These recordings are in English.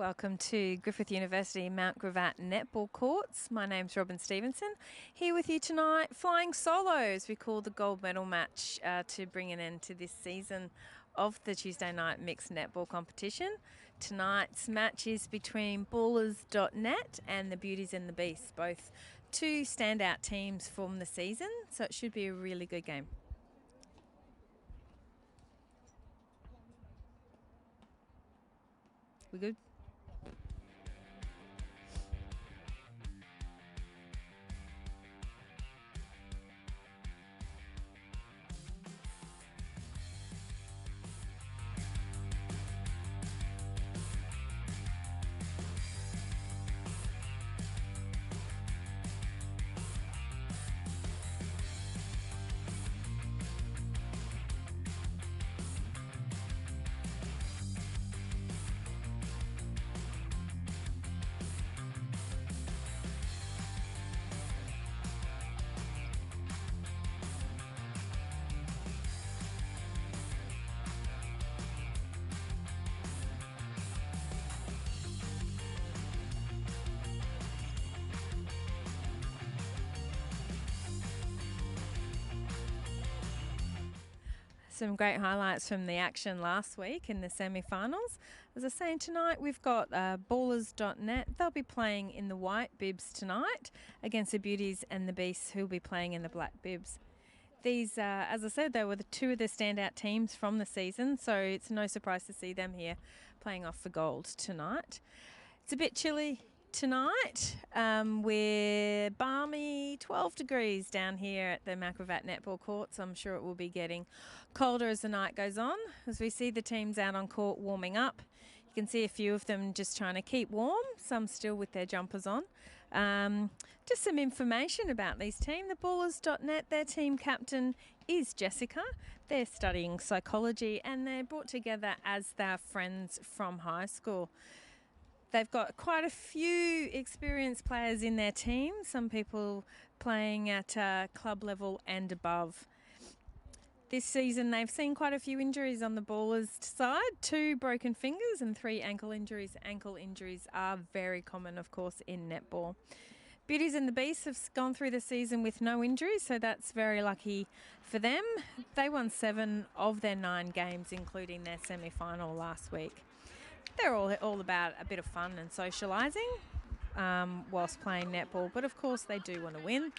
Welcome to Griffith University Mount Gravatt Netball Courts. My name's Robin Stevenson, here with you tonight, flying solo as we call the gold medal match to bring an end to this season of the Tuesday night mixed netball competition. Tonight's match is between Ballers.net and the Beauties and the Beasts, both two standout teams from the season, so it should be a really good game. We good? Some great highlights from the action last week in the semi-finals. As I was saying, tonight we've got Ballers.net. They'll be playing in the white bibs tonight against the Beauties and the Beasts, who'll be playing in the black bibs. These, as I said, they were the two of the standout teams from the season, so it's no surprise to see them here playing off for gold tonight. It's a bit chilly tonight. We're balmy 12 degrees down here at the Mount Gravatt Netball Courts. I'm sure it will be getting colder as the night goes on. As we see the teams out on court warming up, you can see a few of them just trying to keep warm, some still with their jumpers on. Just some information about these teams. The Ballers.net, their team captain is Jessica. They're studying psychology and they're brought together as their friends from high school. They've got quite a few experienced players in their team, some people playing at club level and above. This season they've seen quite a few injuries on the Ballers side, 2 broken fingers and 3 ankle injuries. Ankle injuries are very common, of course, in netball. Beauties and the Beasts have gone through the season with no injuries, so that's very lucky for them. They won 7 of their 9 games, including their semi-final last week. They're all about a bit of fun and socialising whilst playing netball, but of course they do want to win.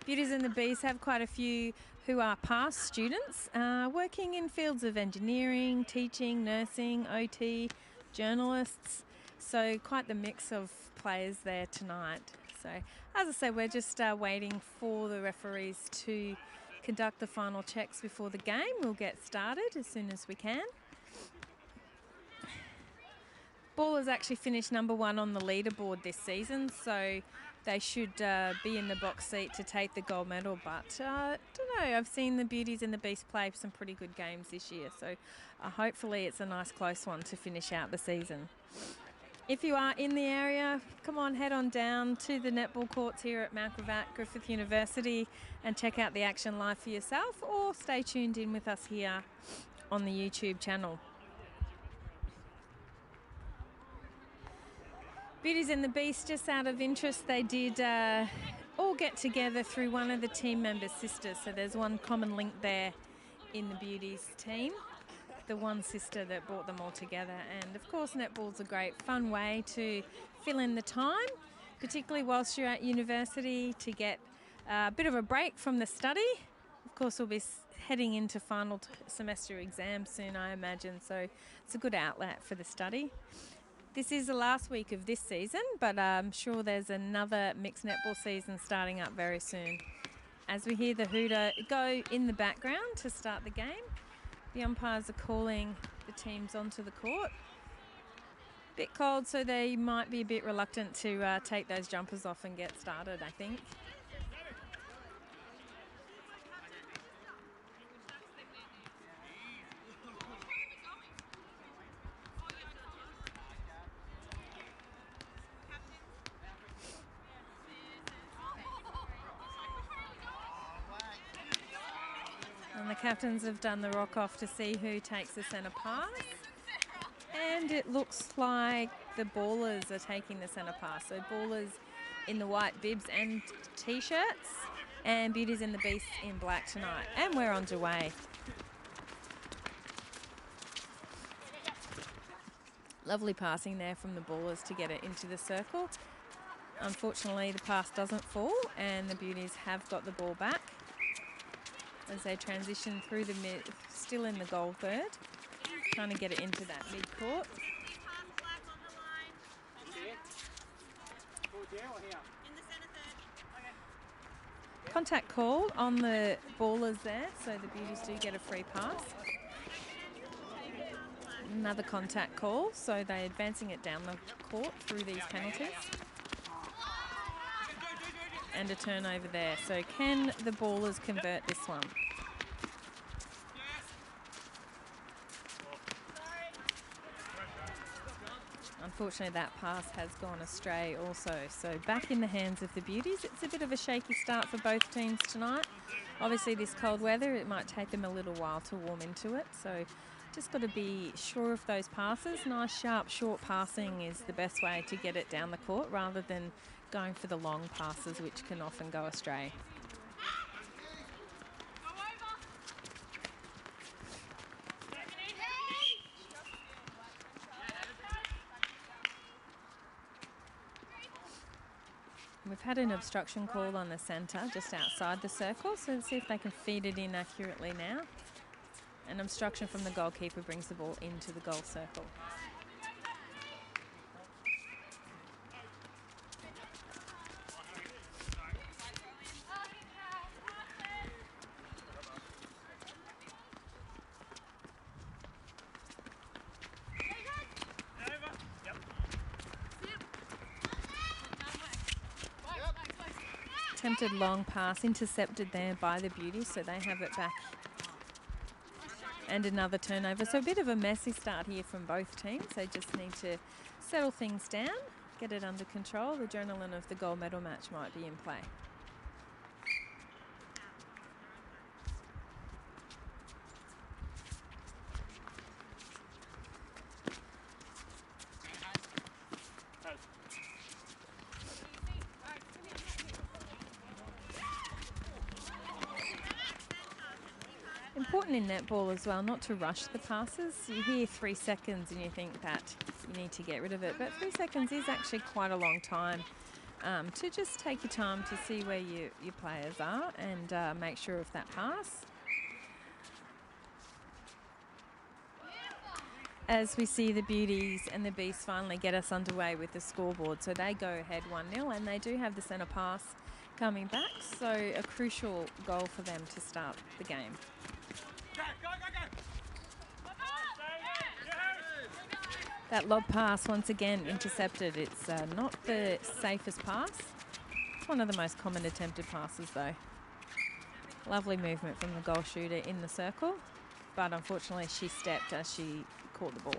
Beauties and the Beasts have quite a few who are past students working in fields of engineering, teaching, nursing, OT, journalists, so quite the mix of players there tonight. So as I said, we're just waiting for the referees to conduct the final checks before the game. We'll get started as soon as we can. Ballers actually finished number 1 on the leaderboard this season, so they should be in the box seat to take the gold medal. But I don't know, I've seen the Beauties and the Beasts play some pretty good games this year, so hopefully it's a nice close one to finish out the season. If you are in the area, come on, head on down to the netball courts here at Mount Gravatt, Griffith University, and check out the action live for yourself, or stay tuned in with us here on the YouTube channel. Beauties and the Beasts, just out of interest, they did all get together through one of the team members' sisters. So there's one common link there in the Beauties team, the one sister that brought them all together. And of course, netball's a great fun way to fill in the time, particularly whilst you're at university, to get a bit of a break from the study. Of course, we'll be heading into final semester exams soon, I imagine, so it's a good outlet for the study. This is the last week of this season, but I'm sure there's another mixed netball season starting up very soon. As we hear the hooter go in the background to start the game, the umpires are calling the teams onto the court. Bit cold, so they might be a bit reluctant to take those jumpers off and get started, I think. And the captains have done the rock off to see who takes the centre pass. And And it looks like the Ballers are taking the centre pass. So Ballers in the white bibs and T-shirts, and Beauties and the Beasts in black tonight. And we're underway. Lovely passing there from the Ballers to get it into the circle. Unfortunately, the pass doesn't fall, and the Beauties have got the ball back as they transition through the mid, still in the goal third, trying to get it into that mid-court. Contact call on the Ballers there, so the Beauties do get a free pass. Another contact call, so they're advancing it down the court through these penalties. And a turnover there. So can the Ballers convert this one? Unfortunately, that pass has gone astray also. So back in the hands of the Beauties. It's a bit of a shaky start for both teams tonight. Obviously, this cold weather, it might take them a little while to warm into it. So just got to be sure of those passes. Nice, sharp, short passing is the best way to get it down the court rather than going for the long passes, which can often go astray. We've had an obstruction call on the centre just outside the circle, so let's see if they can feed it in accurately now. An obstruction from the goalkeeper brings the ball into the goal circle. Attempted long pass, intercepted there by the Beauties, so they have it back. And another turnover. So a bit of a messy start here from both teams. They just need to settle things down, get it under control. The adrenaline of the gold medal match might be in play. Important in netball as well, not to rush the passes. You hear 3 seconds and you think that you need to get rid of it, but 3 seconds is actually quite a long time to just take your time to see where your players are and make sure of that pass. As we see the Beauties and the Beasts finally get us underway with the scoreboard, so they go ahead 1-0 and they do have the centre pass coming back, so a crucial goal for them to start the game. That lob pass once again intercepted. It's not the safest pass. It's one of the most common attempted passes though. Lovely movement from the goal shooter in the circle, but unfortunately she stepped as she caught the ball.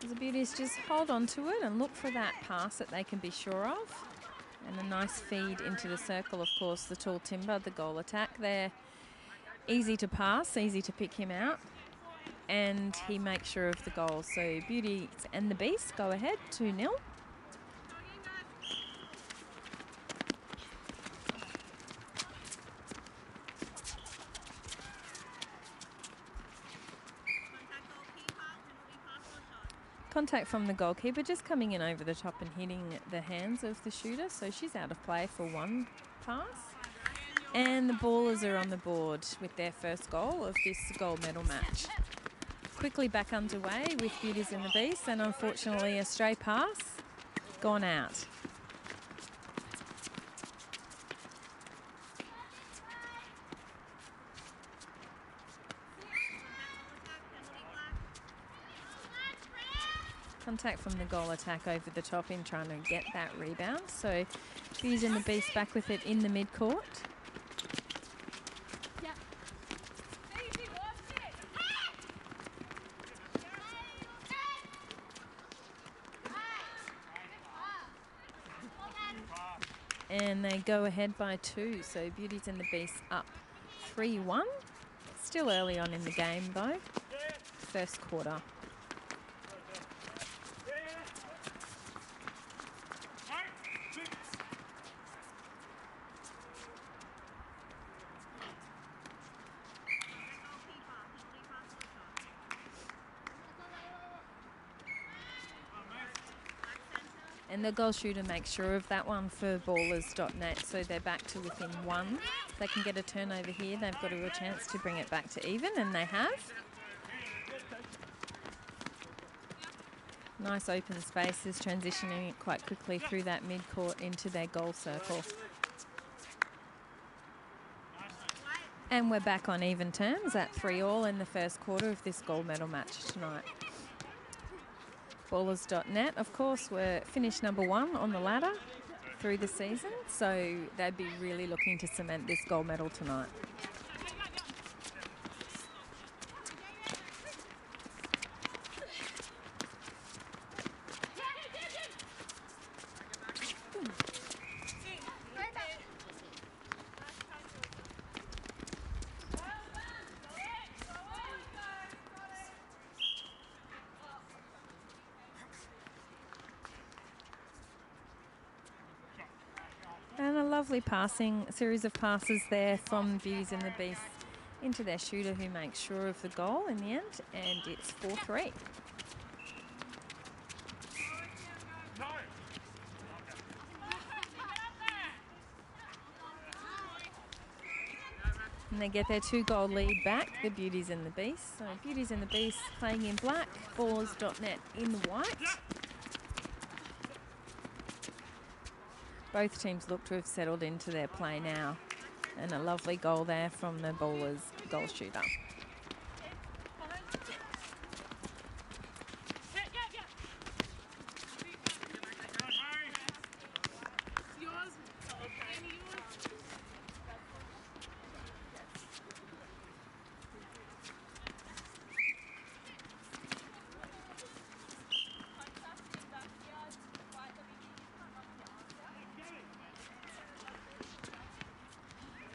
The Beauties just hold on to it and look for that pass that they can be sure of. And a nice feed into the circle, of course, the tall timber, the goal attack there. Easy to pass, easy to pick him out. And he makes sure of the goal. So Beauties and the Beasts go ahead 2-0. Contact from the goalkeeper, just coming in over the top and hitting the hands of the shooter. So she's out of play for one pass. And the Ballers are on the board with their first goal of this gold medal match. Quickly back underway with Beauties and the Beasts, and unfortunately a stray pass gone out. Contact from the goal attack over the top in trying to get that rebound. So Beauties and the Beasts back with it in the mid-court. and they go ahead by 2. So Beauties and the Beast up 3-1. Still early on in the game though, first quarter. And the goal shooter makes sure of that one for ballers.net, so they're back to within 1. If they can get a turnover here, they've got a real chance to bring it back to even, and they have. Nice open spaces, transitioning it quite quickly through that mid-court into their goal circle. And we're back on even terms at 3-all in the first quarter of this gold medal match tonight. Ballers.net, of course, were finished number 1 on the ladder through the season, so they'd be really looking to cement this gold medal tonight. And a lovely series of passes there from Beauties and the Beast into their shooter, who makes sure of the goal in the end, and it's 4-3. And they get their 2-goal lead back, the Beauties and the Beast. So Beauties and the Beast playing in black, Ballers.net in white. Both teams look to have settled into their play now. And a lovely goal there from the Ballers goal shooter.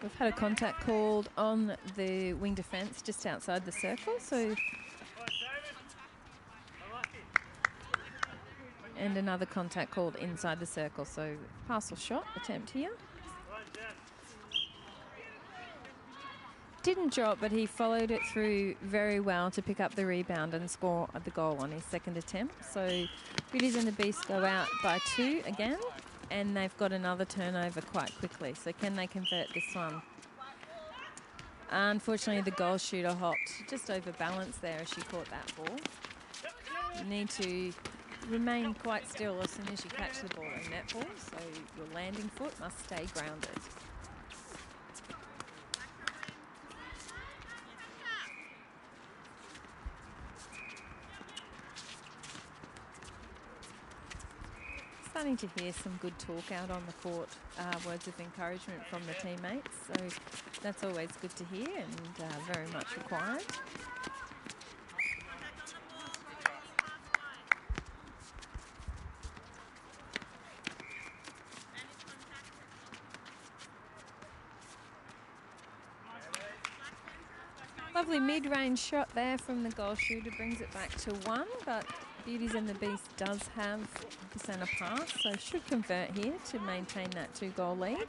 We've had a contact called on the wing defence just outside the circle, and another contact called inside the circle, so parcel shot attempt here. Didn't drop, but he followed it through very well to pick up the rebound and score the goal on his second attempt. So Beauties and the Beast go out by 2 again, and they've got another turnover quite quickly. So can they convert this one? Unfortunately, the goal shooter hopped just overbalanced there as she caught that ball. You need to remain quite still as soon as you catch the ball in netball, so your landing foot must stay grounded. Starting to hear some good talk out on the court, words of encouragement from the teammates, so that's always good to hear and very much required. Lovely mid-range shot there from the goal shooter, brings it back to 1, but Beauties and the Beast does have the centre pass, so should convert here to maintain that 2-goal lead.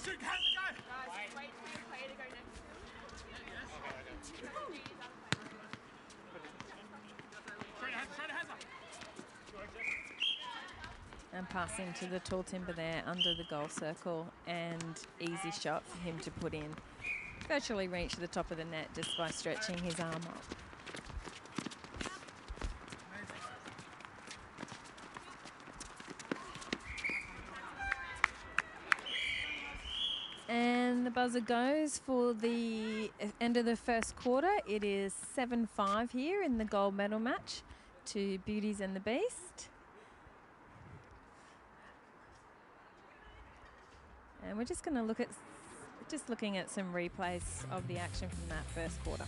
And passing to the tall timber there under the goal circle, and easy shot for him to put in. Virtually reached the top of the net just by stretching his arm up. And the buzzer goes for the end of the first quarter. It is 7-5 here in the gold medal match to Beauties and the Beast. And we're just going to looking at some replays of the action from that first quarter.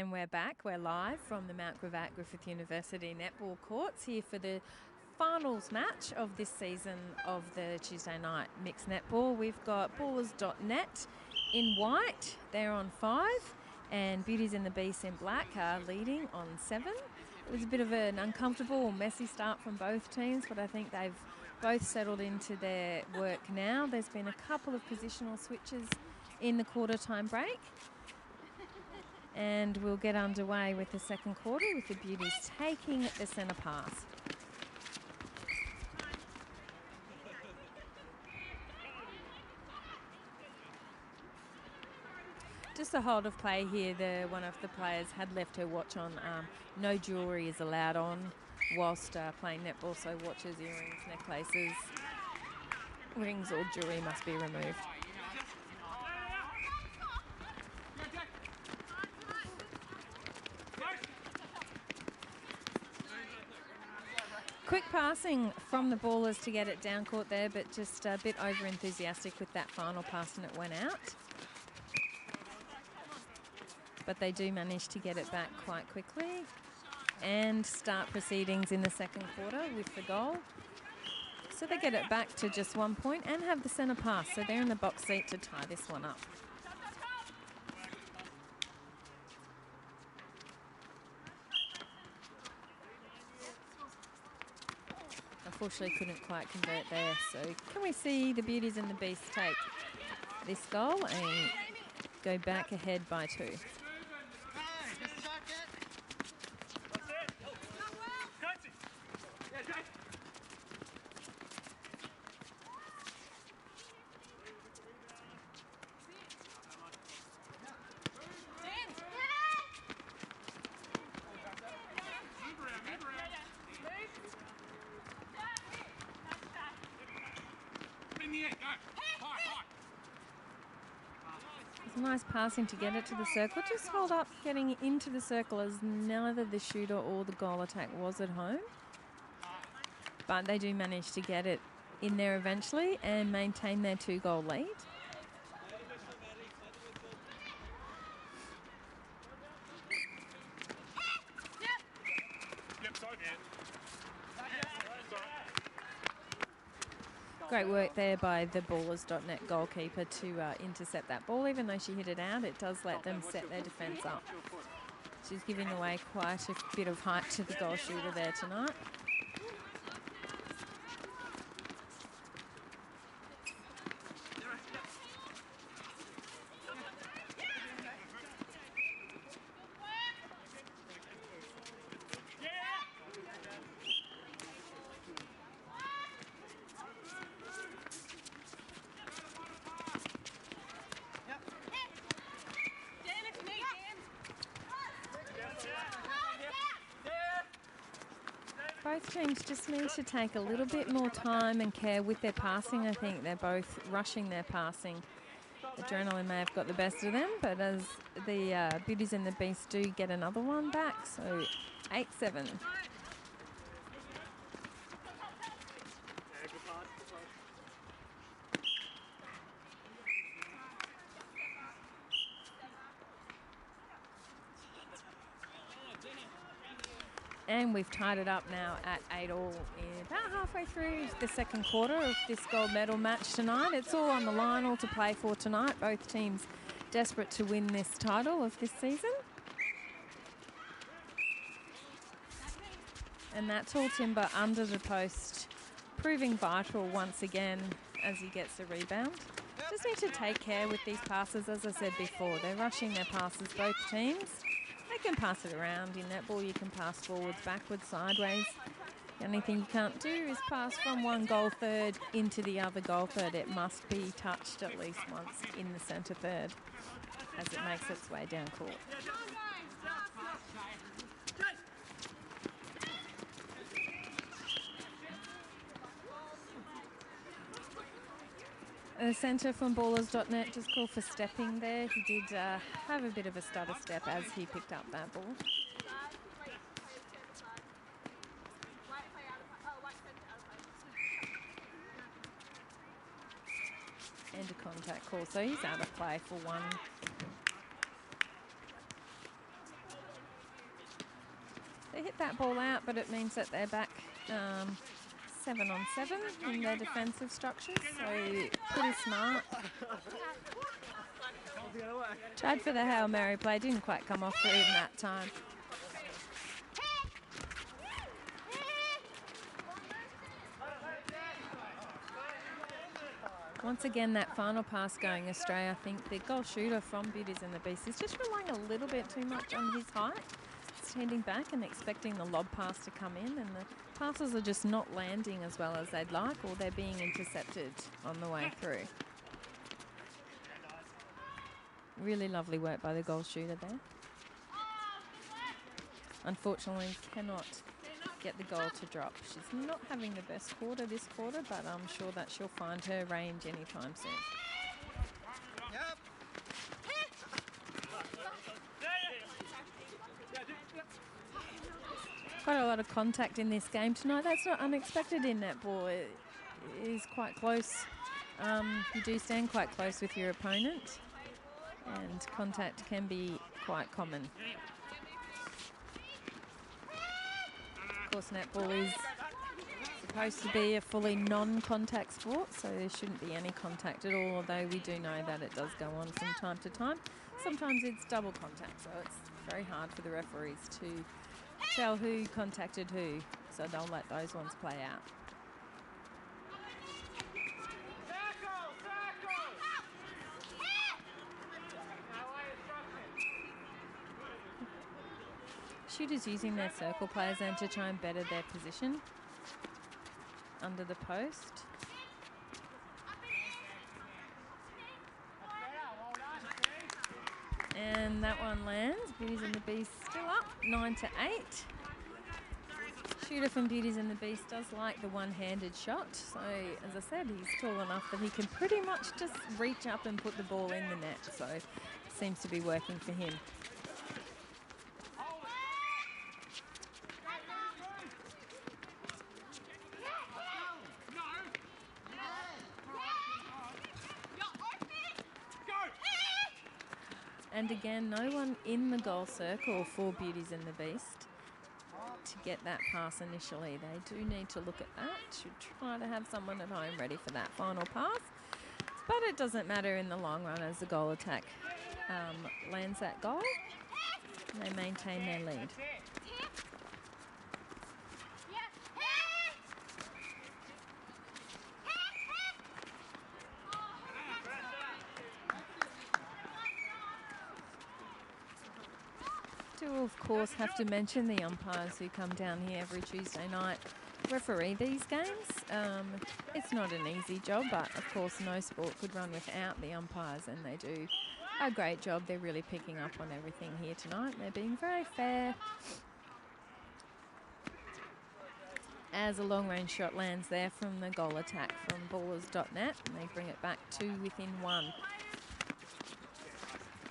And we're back. We're live from the Mount Gravatt Griffith University netball courts here for the finals match of this season of the Tuesday night mixed netball. We've got Ballers.net in white. They're on 5. And Beauties and the Beast in black are leading on 7. It was a bit of an uncomfortable, messy start from both teams, but I think they've both settled into their work now. There's been a couple of positional switches in the quarter time break. And we'll get underway with the second quarter with the Beauties taking the centre pass. Just a hold of play here. One of the players had left her watch on. No jewellery is allowed on whilst playing netball, so watches, earrings, necklaces, rings or jewellery must be removed. Quick passing from the Ballers to get it down court there, but just a bit over enthusiastic with that final pass and it went out. But they do manage to get it back quite quickly and start proceedings in the second quarter with the goal. So they get it back to just 1 point and have the centre pass. So they're in the box seat to tie this one up. Unfortunately couldn't quite convert there. So can we see the Beauties and the Beast take this goal and go back ahead by 2? Nice passing to get it to the circle. Just hold up getting into the circle as neither the shooter or the goal attack was at home. But they do manage to get it in there eventually and maintain their 2-goal lead. Great work there by the Ballers.net goalkeeper to intercept that ball. Even though she hit it out, it does let them set their defence up. She's giving away quite a bit of height to the goal shooter there tonight. Both teams just need to take a little bit more time and care with their passing. I think they're both rushing their passing. Adrenaline may have got the best of them, but as the Beauties and the Beast do get another one back, so 8-7. And we've tied it up now at 8-all in about halfway through the second quarter of this gold medal match tonight. It's all on the line, all to play for tonight. Both teams desperate to win this title of this season. And that's all Timber under the post, proving vital once again as he gets the rebound. Just need to take care with these passes, as I said before. They're rushing their passes, both teams. They can pass it around. In netball, you can pass forwards, backwards, sideways. The only thing you can't do is pass from one goal third into the other goal third. It must be touched at least once in the centre third as it makes its way down court. The centre from Ballers.net just called for stepping there. He did have a bit of a stutter step as he picked up that ball. And a contact call, so he's out of play for one. They hit that ball out, but it means that they're back 7 on 7 in their defensive structures, so pretty smart. Tried for the Hail Mary play, didn't quite come off for him that time. Once again, that final pass going astray. I think the goal shooter from Beauties and the Beast is just relying a little bit too much on his height, standing back and expecting the lob pass to come in, and the passes are just not landing as well as they'd like, or they're being intercepted on the way through. Really lovely work by the goal shooter there. Unfortunately, cannot get the goal to drop. She's not having the best quarter this quarter, but I'm sure that she'll find her range anytime soon. Quite a lot of contact in this game tonight. That's not unexpected in netball. It is quite close. You do stand quite close with your opponent, and contact can be quite common. Of course, netball is supposed to be a fully non-contact sport, so there shouldn't be any contact at all, although we do know that it does go on from time to time. Sometimes it's double contact, so it's very hard for the referees to tell who contacted who, so they'll let those ones play out. Shooters using their circle players then to try and better their position under the post. And that one lands. Beauties and the Beast still up, 9-8. Shooter from Beauties and the Beast does like the one-handed shot. So, as I said, he's tall enough that he can pretty much just reach up and put the ball in the net. So, it seems to be working for him. And again, no one in the goal circle for Beauties and the Beast to get that pass initially. They do need to look at that. Should try to have someone at home ready for that final pass. But it doesn't matter in the long run as the goal attack lands that goal. And they maintain their lead. Of course, have to mention the umpires who come down here every Tuesday night, referee these games. It's not an easy job, but of course no sport could run without the umpires, and they do a great job. They're really picking up on everything here tonight. They're being very fair. As a long-range shot lands there from the goal attack from ballers.net, and they bring it back to within 1.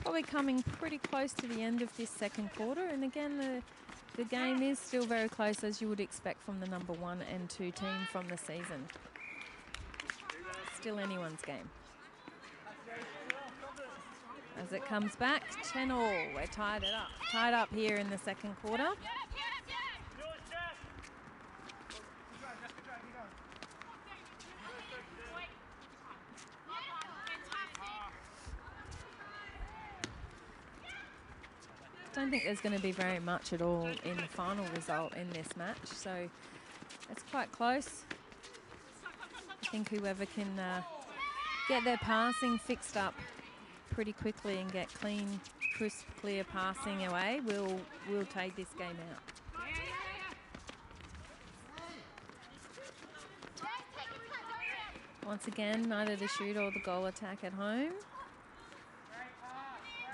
Probably coming pretty close to the end of this second quarter, and again the game is still very close, as you would expect from the number 1 and 2 team from the season. Still anyone's game. As it comes back, 10-all. We're tied up here in the second quarter. I don't think there's going to be very much at all in the final result in this match, so it's quite close. I think whoever can get their passing fixed up pretty quickly and get clean, crisp, clear passing away will take this game out. Once again, neither the shoot or the goal attack at home.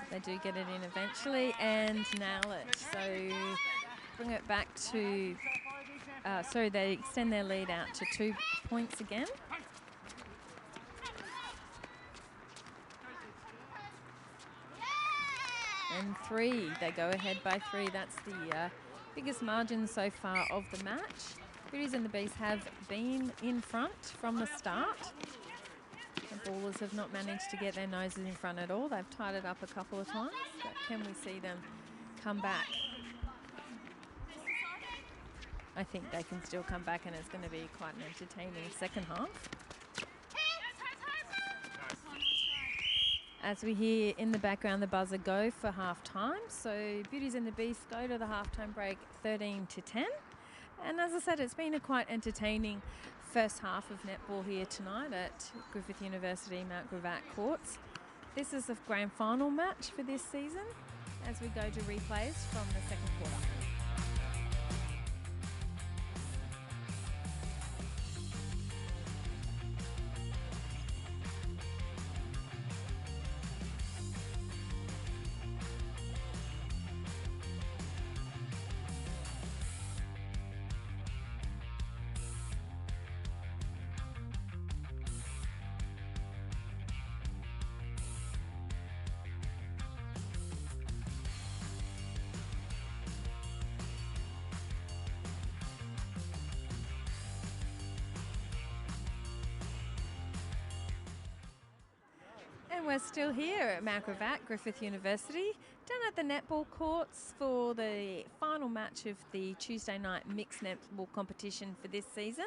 They do get it in eventually and nail it. So bring it back to, they extend their lead out to 2 points again. And 3, they go ahead by 3. That's the biggest margin so far of the match. Beauties and the Beast have been in front from the start. The Ballers have not managed to get their noses in front at all. They've tied it up a couple of times, but can we see them come back? I think they can still come back, and it's going to be quite an entertaining second half. As we hear in the background the buzzer go for half time. So Beauties and the Beast go to the halftime break 13-10. And as I said, it's been a quite entertaining first half of netball here tonight at Griffith University Mount Gravatt Courts. This is the grand final match for this season as we go to replays from the second quarter. And we're still here at Mount Gravatt, Griffith University, down at the netball courts for the final match of the Tuesday night mixed netball competition for this season.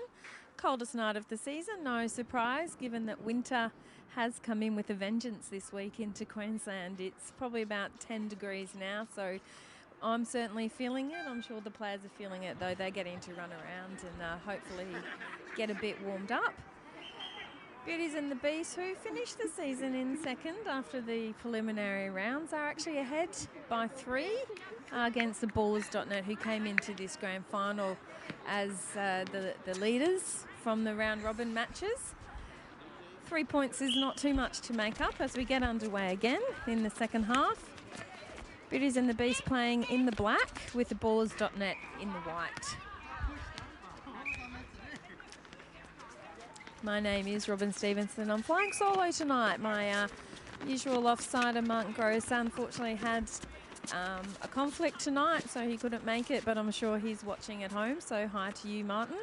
Coldest night of the season, no surprise, given that winter has come in with a vengeance this week into Queensland. It's probably about 10 degrees now, so I'm certainly feeling it. I'm sure the players are feeling it, though. They're getting to run around and hopefully get a bit warmed up. Beauties and the Beast, who finished the season in second after the preliminary rounds, are actually ahead by 3 against the Ballers.net, who came into this grand final as the leaders from the round robin matches. 3 points is not too much to make up as we get underway again in the second half. Beauties and the Beast playing in the black with the Ballers.net in the white. My name is Robin Stevenson. I'm flying solo tonight. My usual offsider, Martin Gross, unfortunately had a conflict tonight, so he couldn't make it, but I'm sure he's watching at home, so hi to you, Martin.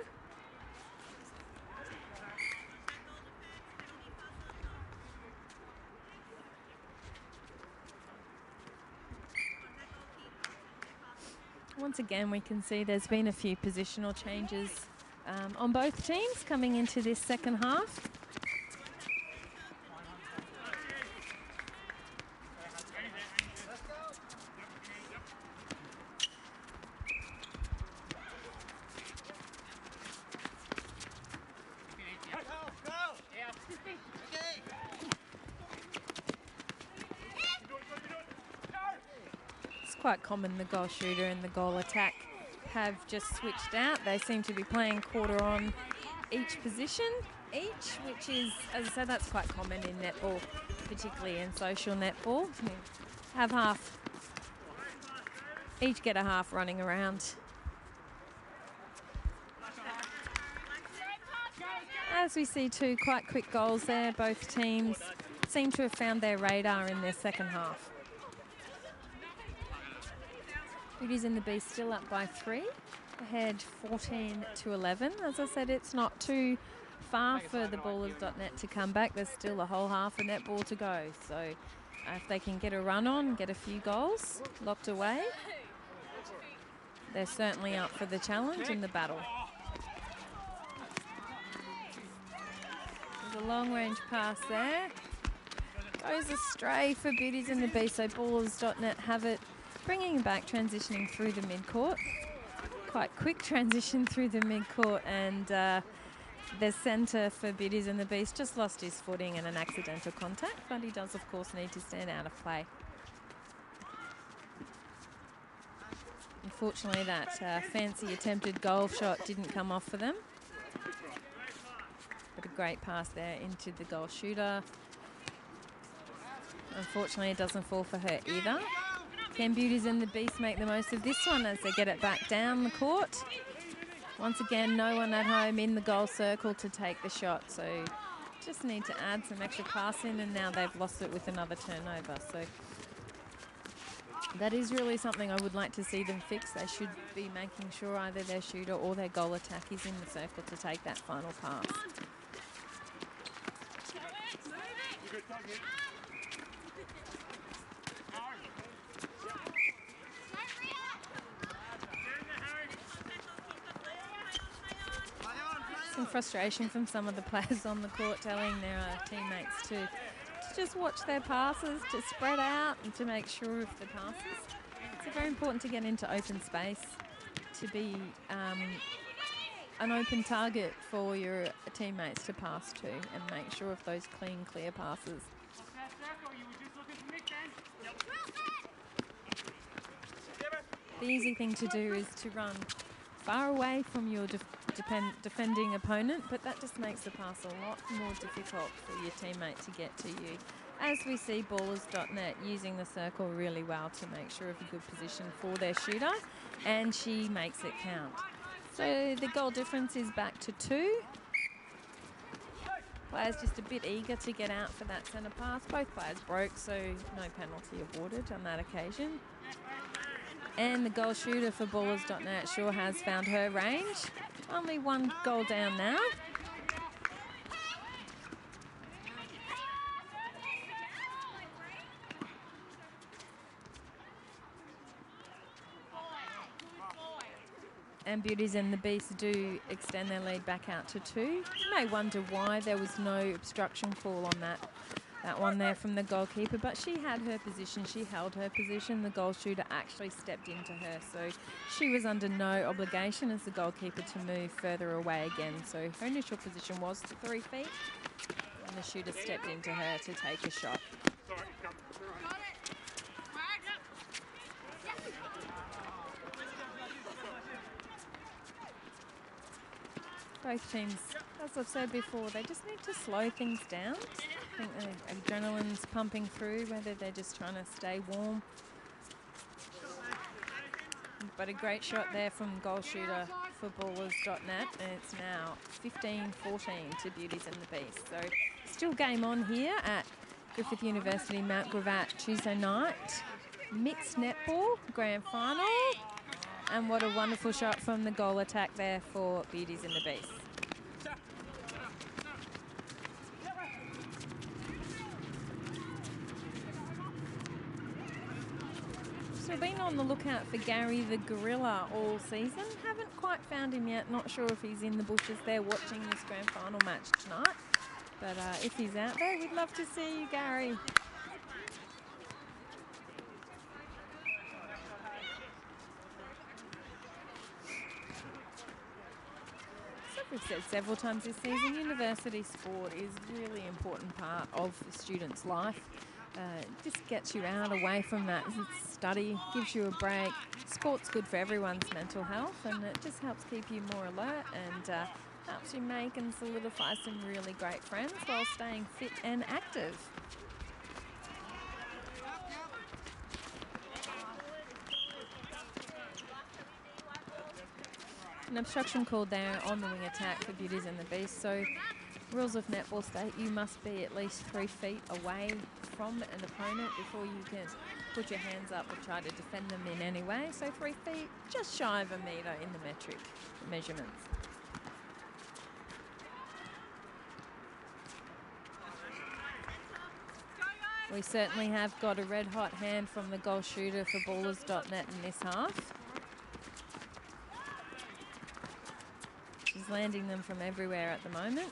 Once again, we can see there's been a few positional changes on both teams coming into this second half. It's quite common the goal shooter and the goal attack have just switched out. They seem to be playing quarter on each position which is, as I said, that's quite common in netball, particularly in social netball. Have half, each get a half running around. As we see 2 quite quick goals there, both teams seem to have found their radar in their second half. Beauties and the Beast still up by 3, ahead 14-11. As I said, it's not too far for the Ballers.net to come back. There's still a whole half of netball to go. So if they can get a run on, get a few goals locked away, they're certainly up for the challenge and the battle. There's a long range pass there. Goes astray for Beauties and the Beast, so Ballers.net have it. Bringing back, transitioning through the mid-court. Quite quick transition through the mid-court, and the centre for Beauties and the Beast just lost his footing and an accidental contact, but he does, of course, need to stand out of play. Unfortunately, that fancy attempted goal shot didn't come off for them. But a great pass there into the goal shooter. Unfortunately, it doesn't fall for her either. Can Beauties and the Beast make the most of this one as they get it back down the court? Once again, no one at home in the goal circle to take the shot, so just need to add some extra passing, and now they've lost it with another turnover. So that is really something I would like to see them fix. They should be making sure either their shooter or their goal attack is in the circle to take that final pass. Some frustration from some of the players on the court telling their teammates to just watch their passes, to spread out and to make sure of the passes. It's very important to get into open space, to be an open target for your teammates to pass to and make sure of those clean, clear passes. The easy thing to do is to run far away from your defending opponent, but that just makes the pass a lot more difficult for your teammate to get to you. As we see Ballers.net using the circle really well to make sure of a good position for their shooter, and she makes it count. So the goal difference is back to 2. Players just a bit eager to get out for that centre pass. Both players broke, so no penalty awarded on that occasion. And the goal shooter for Ballers.net sure has found her range. Only 1 goal down now. And Beauties and the Beast do extend their lead back out to 2. You may wonder why there was no obstruction call on that one there from the goalkeeper, but she had her position, she held her position. The goal shooter actually stepped into her, so she was under no obligation as the goalkeeper to move further away again. So her initial position was 3 feet, and the shooter stepped into her to take a shot. Both teams, as I've said before, they just need to slow things down. I think the adrenaline's pumping through, whether they're just trying to stay warm. But a great shot there from goal shooter for Ballers.net, and it's now 15-14 to Beauties and the Beast. So still game on here at Griffith University, Mount Gravatt, Tuesday night. Mixed netball, grand final. And what a wonderful shot from the goal attack there for Beauties and the Beast. So we've been on the lookout for Gary the Gorilla all season. Haven't quite found him yet. Not sure if he's in the bushes there watching this grand final match tonight. But if he's out there, we'd love to see you, Gary. We've said several times this season, university sport is a really important part of a student's life. Just gets you out away from that study, gives you a break. Sport's good for everyone's mental health, and it just helps keep you more alert and helps you make and solidify some really great friends while staying fit and active. An obstruction called there on the wing attack for Beauties and the Beast. So rules of netball state you must be at least 3 feet away from an opponent before you can put your hands up or try to defend them in any way. So 3 feet, just shy of a metre in the metric measurements. We certainly have got a red hot hand from the goal shooter for Ballers.net in this half. She's landing them from everywhere at the moment,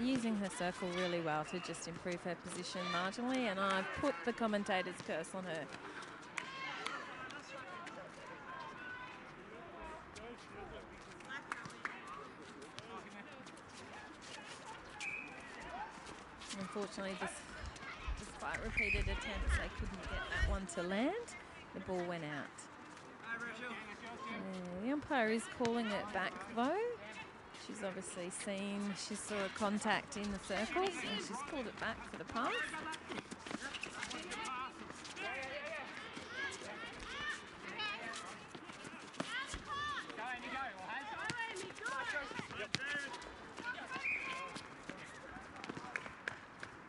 using her circle really well to just improve her position marginally, and I've put the commentator's curse on her. Unfortunately, despite repeated attempts, they couldn't get that one to land. The ball went out. The umpire is calling it back though. She's obviously seen, she saw a contact in the circles and she's called it back for the pass.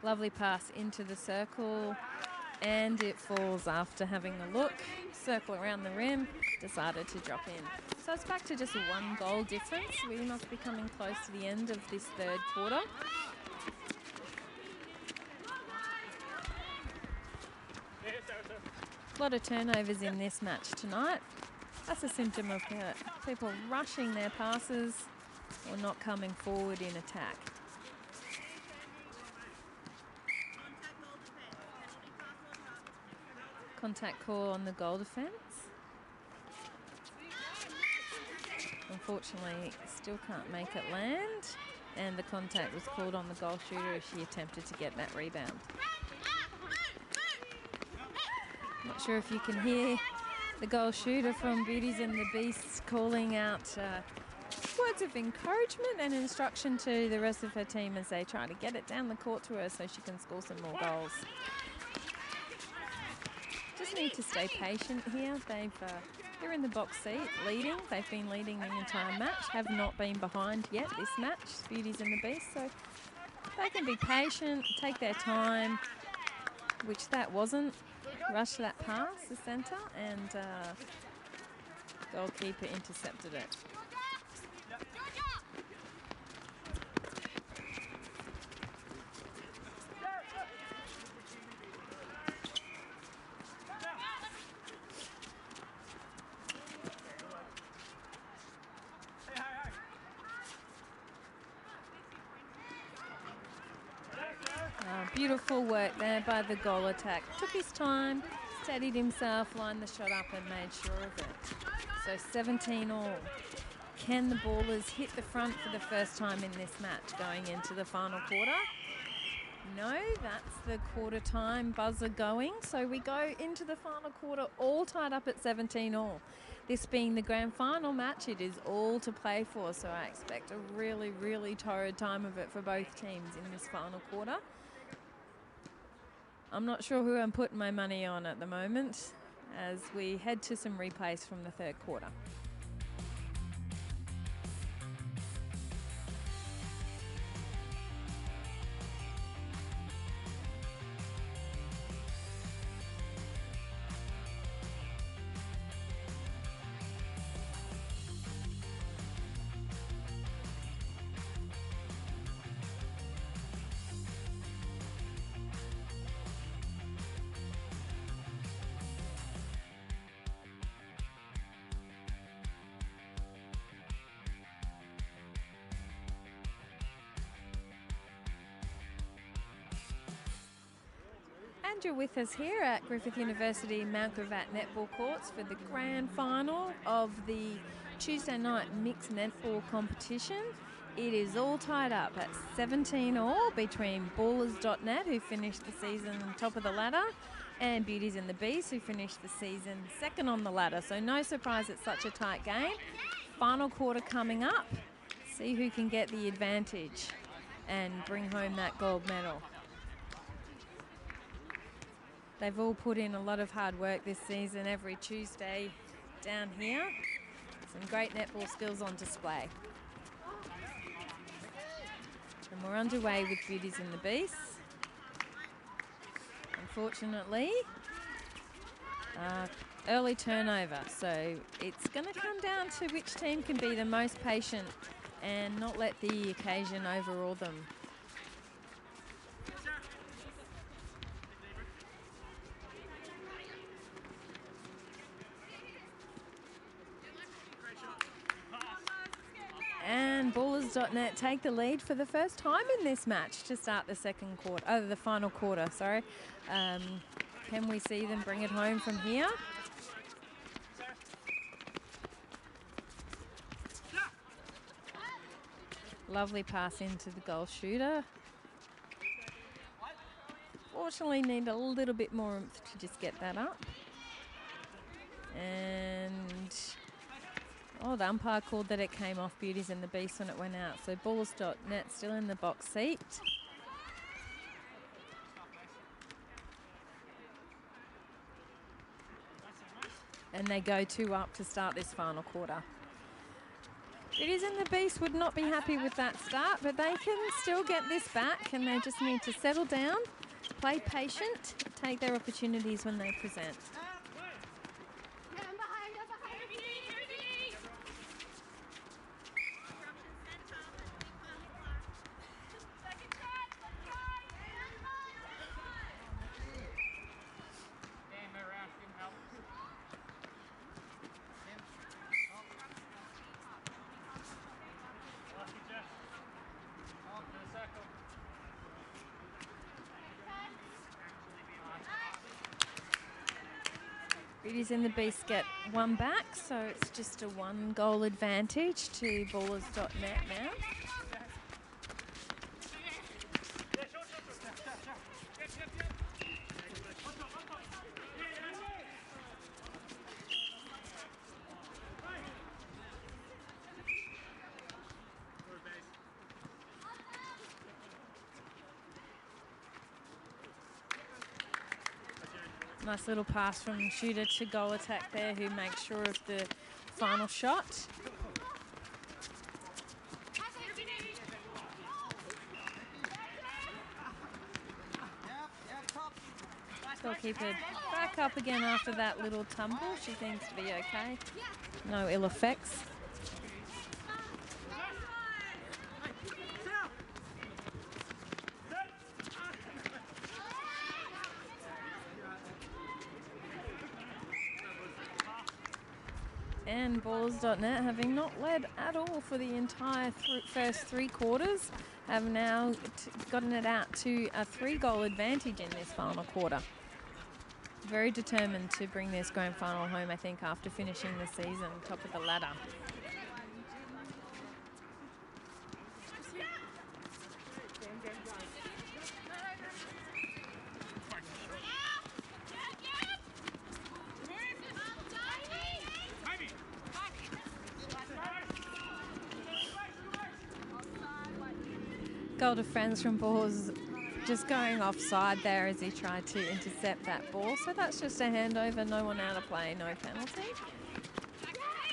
Lovely pass into the circle, and it falls after having a look. Circle around the rim, decided to drop in. So it's back to just a 1 goal difference. We must be coming close to the end of this third quarter. A lot of turnovers in this match tonight. That's a symptom of people rushing their passes, or not coming forward in attack. Contact call on the goal defence. Unfortunately, still can't make it land, and the contact was called on the goal shooter as she attempted to get that rebound. Not sure if you can hear the goal shooter from Beauties and the Beasts calling out words of encouragement and instruction to the rest of her team as they try to get it down the court to her so she can score some more goals. Just need to stay patient here. They're in the box seat leading. They've been leading the entire match, have not been behind yet this match, Beauties and the Beasts. So they can be patient, take their time, which that wasn't. Rush that pass, the centre, and goalkeeper intercepted it. Beautiful work there by the goal attack. Took his time, steadied himself, lined the shot up and made sure of it. So 17 all. Can the Ballers hit the front for the first time in this match going into the final quarter? No, that's the quarter time buzzer going. So we go into the final quarter all tied up at 17 all. This being the grand final match, it is all to play for. So I expect a really, really torrid time of it for both teams in this final quarter. I'm not sure who I'm putting my money on at the moment as we head to some replays from the third quarter. And you're with us here at Griffith University Mount Gravatt Netball Courts for the grand final of the Tuesday night mixed netball competition. It is all tied up at 17 all between Ballers.net, who finished the season top of the ladder, and Beauties and the Beasts, who finished the season second on the ladder. So no surprise it's such a tight game. Final quarter coming up. See who can get the advantage and bring home that gold medal. They've all put in a lot of hard work this season, every Tuesday down here. Some great netball skills on display. And we're underway with Beauties and the Beasts. Unfortunately, early turnover. So it's going to come down to which team can be the most patient and not let the occasion overawe them. And Ballers.net take the lead for the first time in this match to start the second quarter, the final quarter, sorry. Can we see them bring it home from here? Lovely pass into the goal shooter. Fortunately, need a little bit more oomph to just get that up. And the umpire called that it came off Beauties and the Beast when it went out. So Ballers.net still in the box seat. And they go 2 up to start this final quarter. Beauties and the Beast would not be happy with that start, but they can still get this back, and they just need to settle down, play patient, take their opportunities when they present. Beauties in the Beast get one back, so it's just a 1-goal advantage to ballers.net now. Nice little pass from shooter to goal attack there, who makes sure of the final shot. Goalkeeper back up again after that little tumble. She seems to be okay. No ill effects. And ballers.net, having not led at all for the entire first 3 quarters, have now gotten it out to a 3-goal advantage in this final quarter. Very determined to bring this grand final home, I think, after finishing the season top of the ladder. Goal defence from Balls just going offside there as he tried to intercept that ball. So that's just a handover, no one out of play, no penalty.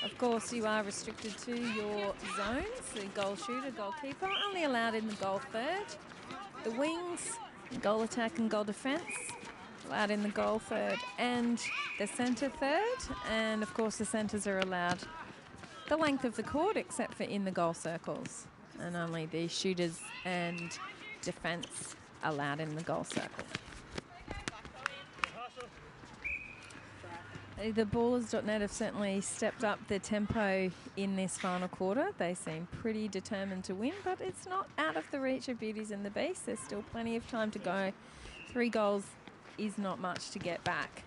Of course, you are restricted to your zones. The goal shooter, goalkeeper, only allowed in the goal third. The wings, goal attack and goal defence, allowed in the goal third and the centre third. And of course, the centres are allowed the length of the court except for in the goal circles. And only the shooters and defence allowed in the goal circle. The ballers.net have certainly stepped up the tempo in this final quarter. They seem pretty determined to win, but it's not out of the reach of Beauties and the Beast. There's still plenty of time to go. 3 goals is not much to get back.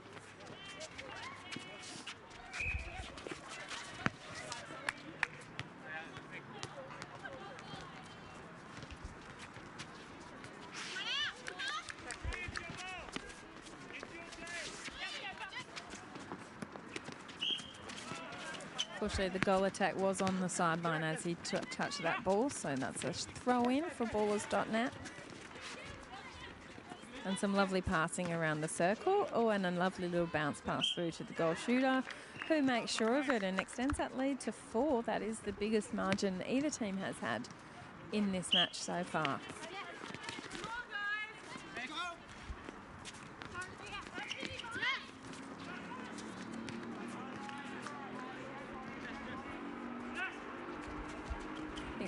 Unfortunately, the goal attack was on the sideline as he touched that ball, so that's a throw-in for ballers.net. And some lovely passing around the circle. Oh, and a lovely little bounce pass through to the goal shooter, who makes sure of it and extends that lead to 4. That is the biggest margin either team has had in this match so far.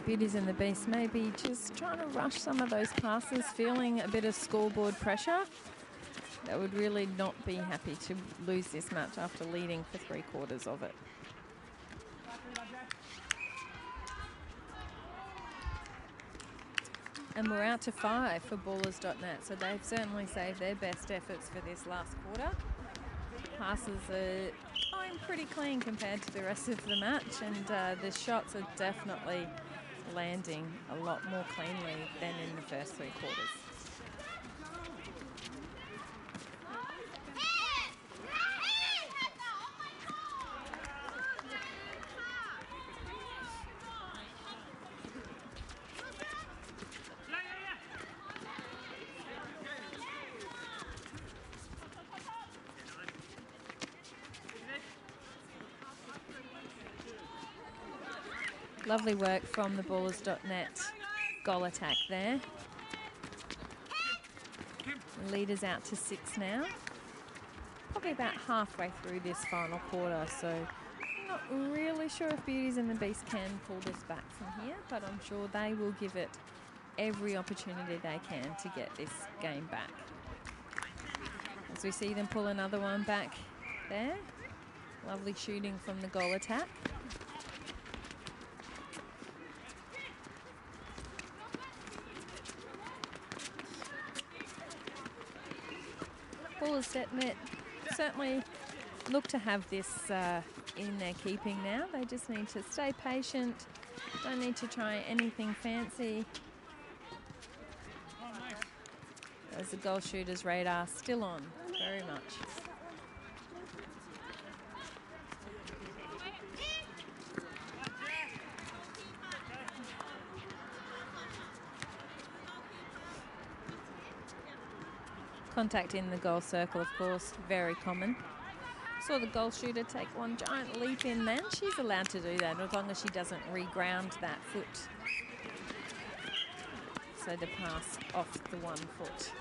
Beauties and the Beast maybe just trying to rush some of those passes, feeling a bit of scoreboard pressure. They would really not be happy to lose this match after leading for 3 quarters of it. And we're out to 5 for ballers.net, so they've certainly saved their best efforts for this last quarter. Passes are going pretty clean compared to the rest of the match, and the shots are definitely landing a lot more cleanly than in the first 3 quarters. Lovely work from the ballers.net goal attack there. The leader's out to 6 now. Probably about halfway through this final quarter, so I'm not really sure if Beauties and the Beast can pull this back from here, but I'm sure they will give it every opportunity they can to get this game back. As we see them pull another one back there. Lovely shooting from the goal attack. Ballers.net certainly look to have this in their keeping now. They just need to stay patient. Don't need to try anything fancy. As the goal shooter's radar still on, very much. Contact in the goal circle, of course, very common. Saw the goal shooter take one giant leap in then. She's allowed to do that as long as she doesn't reground that foot. So the pass off the 1 foot.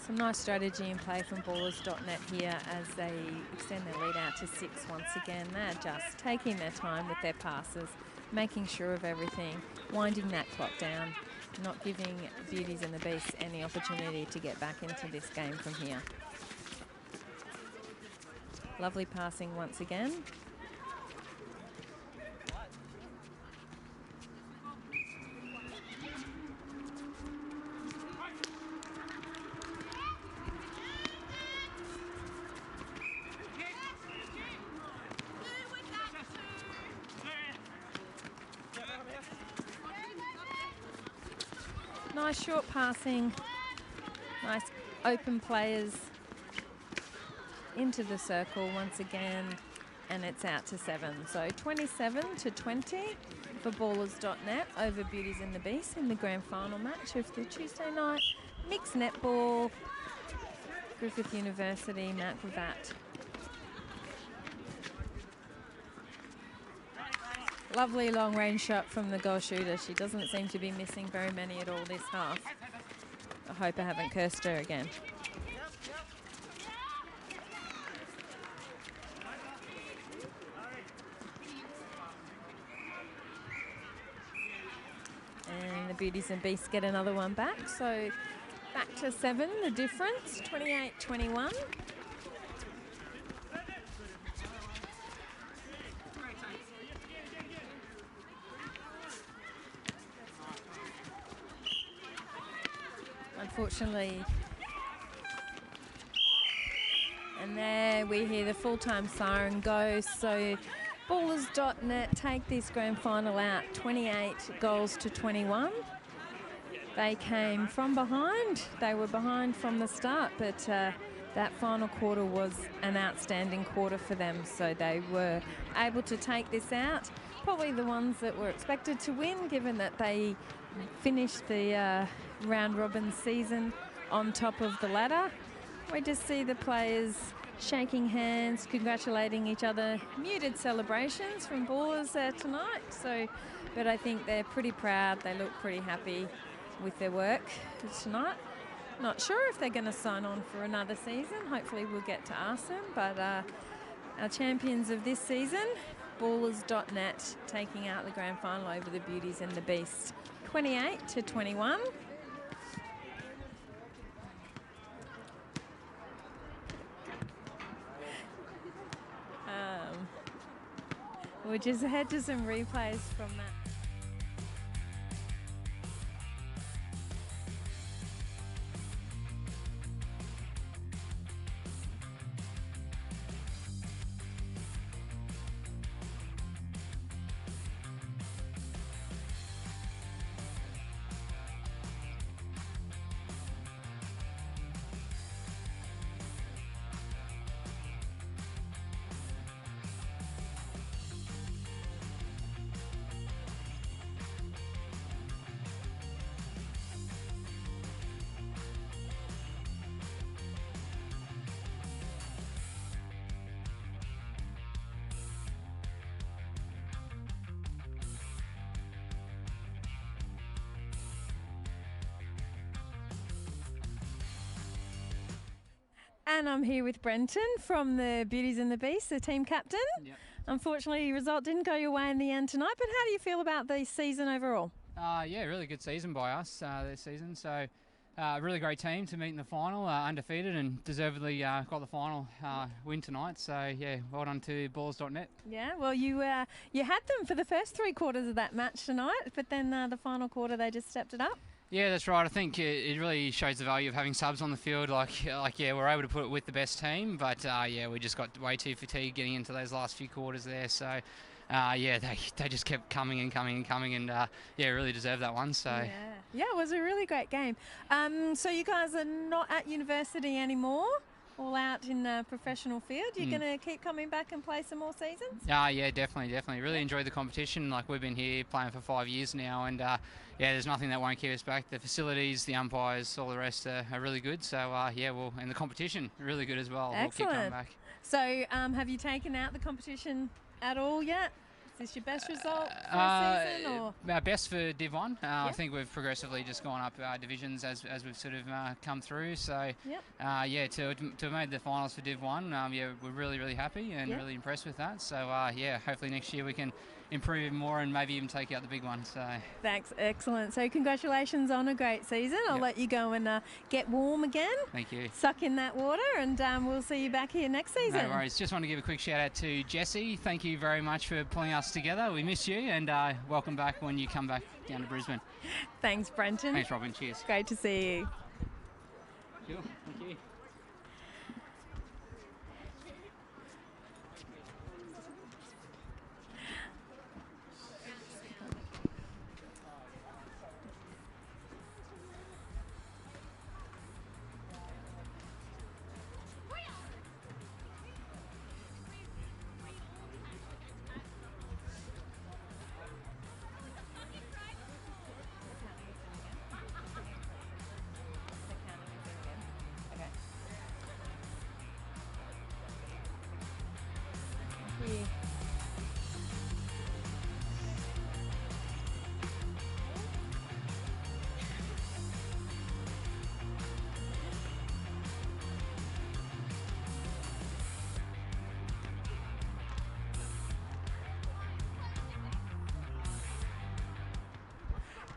Some nice strategy in play from Ballers.net here as they extend their lead out to 6 once again. They're just taking their time with their passes, making sure of everything, winding that clock down, not giving Beauties and the Beasts any opportunity to get back into this game from here. Lovely passing once again. Nice short passing, nice open players into the circle once again, and it's out to 7. So 27-20 for Ballers.net over Beauties and the Beasts in the grand final match of the Tuesday night mixed netball, Griffith University, Mount Gravatt. Lovely long range shot from the goal shooter. She doesn't seem to be missing very many at all this half. I hope I haven't cursed her again. And the Beauties and Beasts get another one back. So back to 7, the difference, 28-21. Unfortunately, and there we hear the full-time siren go. So Ballers.net take this grand final out 28 goals to 21. They came from behind. They were behind from the start, but that final quarter was an outstanding quarter for them. So they were able to take this out. Probably the ones that were expected to win, given that they finished the round robin season on top of the ladder. We just see the players shaking hands, congratulating each other. Muted celebrations from Ballers there tonight. So, but I think they're pretty proud. They look pretty happy with their work tonight. Not sure if they're going to sign on for another season. Hopefully we'll get to ask them. But our champions of this season, Ballers.net, taking out the grand final over the Beauties and the Beasts, 28-21. We'll just head to some replays from that. And I'm here with Brenton from the Beauties and the Beasts, the team captain. Yep. Unfortunately, your result didn't go your way in the end tonight, but how do you feel about the season overall? Yeah, really good season by us this season. So Really great team to meet in the final, undefeated and deservedly got the final win tonight. So yeah, well done to Ballers.net. Yeah, well you had them for the first 3 quarters of that match tonight, but then the final quarter they just stepped it up. Yeah, that's right. I think it really shows the value of having subs on the field. Yeah, we're able to put it with the best team, but yeah, we just got way too fatigued getting into those last few quarters there. So yeah, they just kept coming and coming and coming, and yeah, really deserved that one. So yeah, it was a really great game. So you guys are not at university anymore, all out in the professional field. You're going to keep coming back and play some more seasons? Yeah, definitely. Really enjoyed the competition. Like, we've been here playing for 5 years now, and yeah, there's nothing that won't keep us back. The facilities, the umpires, all the rest are really good. So yeah, and the competition really good as well. Excellent. We'll keep coming back. So have you taken out the competition at all yet? Is this your best result for a season? Or? Best for Div 1. I think we've progressively just gone up divisions as we've sort of come through. So yeah, to have made the finals for Div 1, yeah, we're really happy and really impressed with that. So yeah, hopefully next year we can improve even more and maybe even take out the big one. So thanks, excellent. So congratulations on a great season. I'll let you go and get warm again. Thank you. Suck in that water, and we'll see you back here next season. No worries. Just want to give a quick shout out to Jessie. Thank you very much for pulling us together. We miss you, and welcome back when you come back down to Brisbane. Thanks, Brenton. Thanks, Robin. Cheers. Great to see you. Sure. Thank you.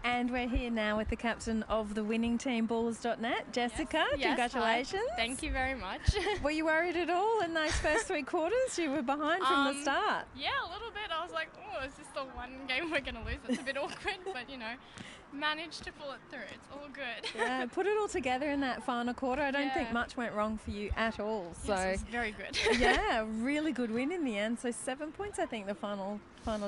And we're here now with the captain of the winning team, Ballers.net, Jessica. Yes, congratulations. hi. Thank you very much. Were you worried at all in those first 3 quarters? You were behind from the start. Yeah, a little bit. I was like, oh, is this the one game we're going to lose? It's a bit awkward, but you know, managed to pull it through. It's all good. Yeah, put it all together in that final quarter. I don't think much went wrong for you at all. So yes, it was very good. yeah, really good win in the end. So 7 points, I think the final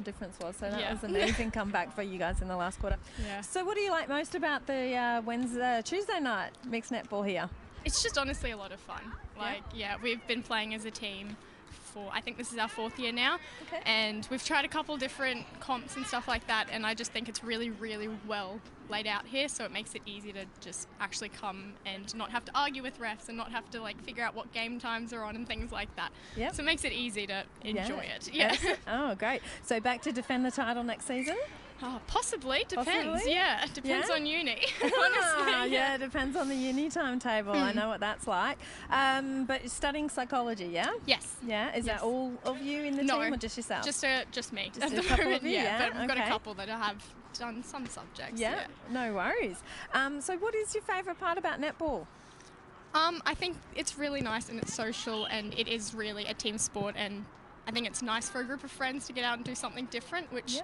difference was. So that was an amazing comeback for you guys in the last quarter. Yeah. So what do you like most about the Tuesday night mixed netball here? It's just honestly a lot of fun. Like, yeah, we've been playing as a team for, I think this is our 4th year now. Okay. And we've tried a couple different comps and stuff like that, and I just think it's really well laid out here, so it makes it easy to just actually come and not have to argue with refs and not have to like figure out what game times are on and things like that. Yep. So it makes it easy to enjoy it. Yeah. Oh, great. So back to defend the title next season? Oh, possibly. Depends. Possibly? Yeah. Depends on uni. Honestly. Yeah, it depends on the uni timetable. I know what that's like. But you're studying psychology, yeah? Yes. Yeah. Is that all of you in the team or just yourself? Just me. Just at a the couple moment. of you, yeah? But we've got a couple that have done some subjects. Yeah. No worries. So what is your favourite part about netball? I think it's really nice and it's social and it is really a team sport, and I think it's nice for a group of friends to get out and do something different, which,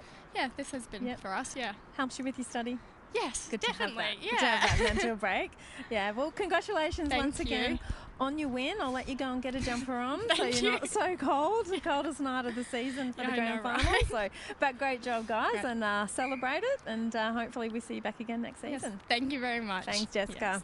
this has been for us, Helps you with your study? Yes, Good definitely, Good to have that mental break. Yeah, well, congratulations once again you. on your win. I'll let you go and get a jumper on so Thank you're you. not so cold. The coldest night of the season for the grand final. Right? So, but great job, guys, and celebrate it, and hopefully we see you back again next season. Yes, thank you very much. Thanks, Jessica. Yes.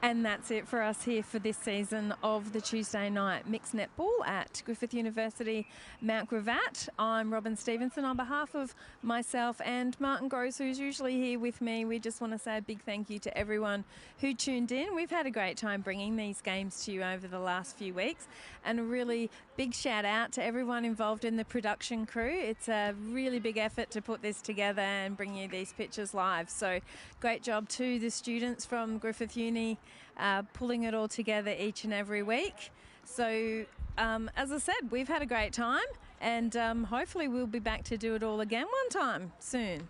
And that's it for us here for this season of the Tuesday night mixed netball at Griffith University, Mount Gravatt. I'm Robin Stevenson. On behalf of myself and Martin Gross, who's usually here with me, we just want to say a big thank you to everyone who tuned in. We've had a great time bringing these games to you over the last few weeks, and a really big shout out to everyone involved in the production crew. It's a really big effort to put this together and bring you these pictures live. So great job to the students from Griffith Uni pulling it all together each and every week. So as I said, we've had a great time, and hopefully we'll be back to do it all again one time soon.